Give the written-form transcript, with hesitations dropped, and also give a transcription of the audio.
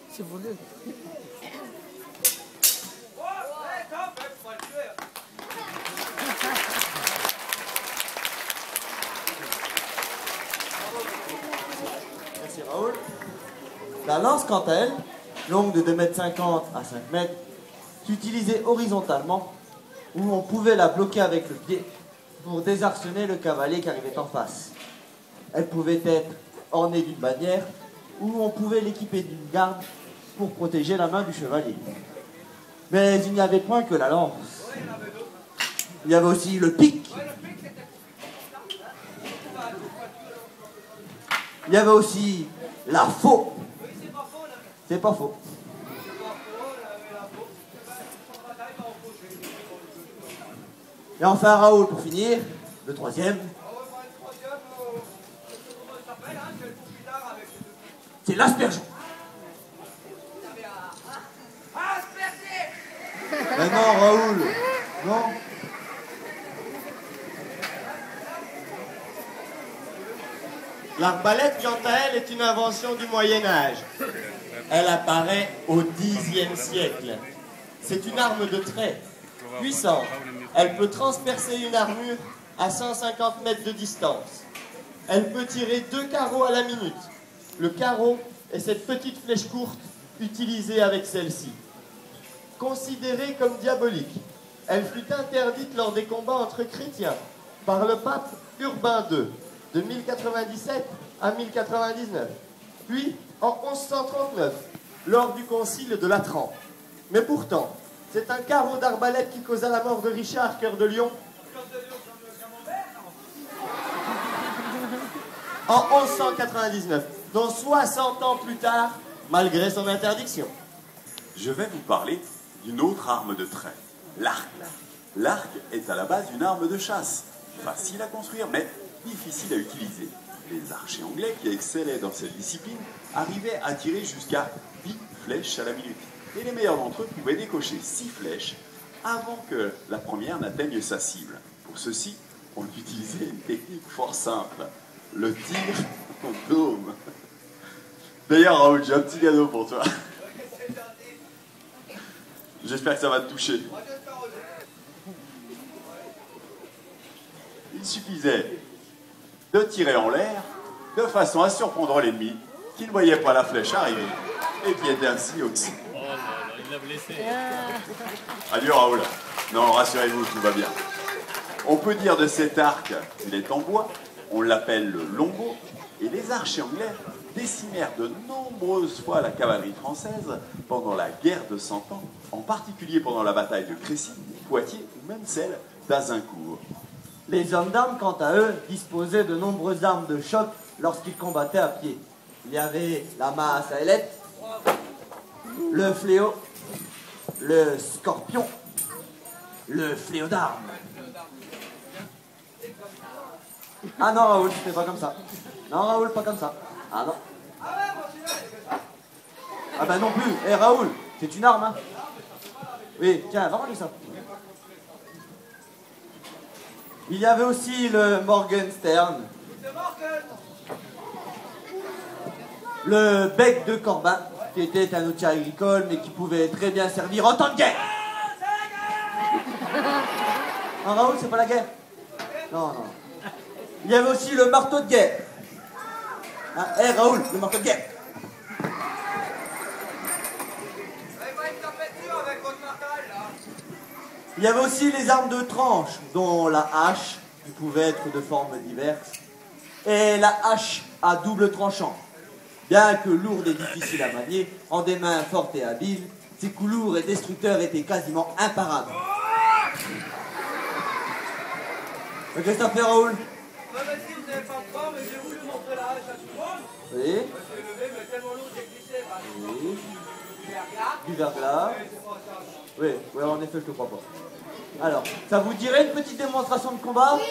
C'est volé. Merci Raoul. La lance, quant à elle, longue de 2,50 m à 5 m, s'utilisait horizontalement, où on pouvait la bloquer avec le pied pour désarçonner le cavalier qui arrivait en face. Elle pouvait être ornée d'une bannière, ou on pouvait l'équiper d'une garde pour protéger la main du chevalier. Mais il n'y avait point que la lance. Il y avait aussi le pic. Il y avait aussi la faux. C'est pas faux. Et enfin Raoul pour finir, le troisième. C'est l'aspergeon. Mais non Raoul, non. L'arbalète, quant à elle, est une invention du Moyen-Âge. Elle apparaît au Xe siècle. C'est une arme de trait, puissante. Elle peut transpercer une armure à 150 mètres de distance. Elle peut tirer 2 carreaux à la minute. Le carreau est cette petite flèche courte utilisée avec celle-ci. Considérée comme diabolique, elle fut interdite lors des combats entre chrétiens par le pape Urbain II, de 1097 à 1099, puis en 1139, lors du concile de Latran. Mais pourtant, c'est un carreau d'arbalète qui causa la mort de Richard, cœur de lion, en 1199, dont 60 ans plus tard, malgré son interdiction. Je vais vous parler d'une autre arme de trait, l'arc. L'arc est à la base une arme de chasse, facile à construire mais difficile à utiliser. Les archers anglais qui excellaient dans cette discipline arrivaient à tirer jusqu'à 10 flèches à la minute. Et les meilleurs d'entre eux pouvaient décocher 6 flèches avant que la première n'atteigne sa cible. Pour ceci, on utilisait une technique fort simple, le tir au dôme. D'ailleurs, Raoul, j'ai un petit cadeau pour toi. J'espère que ça va te toucher. Il suffisait de tirer en l'air de façon à surprendre l'ennemi qui ne voyait pas la flèche arriver et qui était ainsi au-dessus. Oh là là, il l'a blessé. Adieu Raoul. Non, rassurez-vous, tout va bien. On peut dire de cet arc qu'il est en bois, on l'appelle le longbow, et les archers anglais décimèrent de nombreuses fois la cavalerie française pendant la guerre de Cent Ans, en particulier pendant la bataille de Crécy, Poitiers ou même celle d'Azincourt. Les hommes d'armes, quant à eux, disposaient de nombreuses armes de choc lorsqu'ils combattaient à pied. Il y avait la masse à ailette, le fléau, le scorpion, le fléau d'armes. Ah non Raoul, c'était pas comme ça. Non Raoul, pas comme ça. Ah non. Ah bah non plus. Eh Raoul, c'est une arme, hein. Oui, tiens, va rendre ça. Il y avait aussi le Morgenstern, le bec de Corbin, qui était un outil agricole, mais qui pouvait très bien servir en temps de guerre. Non, Raoul, c'est pas la guerre. Non, non. Il y avait aussi le marteau de guerre. Hein, Raoul, le marteau de guerre. Il y avait aussi les armes de tranche, dont la hache, qui pouvait être de formes diverses, et la hache à double tranchant. Bien que lourde et difficile à manier, en des mains fortes et habiles, ces coups lourds et destructeurs étaient quasiment imparables. Qu'est-ce que t'as fait, Raoul? Vas-y, vous n'avez pas de temps, mais j'ai voulu montrer la hache à tout le monde. Oui. Je me suis levé, mais tellement lourd j'ai glissé. Oui. Du verglas. Du verglas. Ouais, c'est pas ça. Oui, oui, en effet, je te crois pas. Alors, ça vous dirait une petite démonstration de combat? Oui.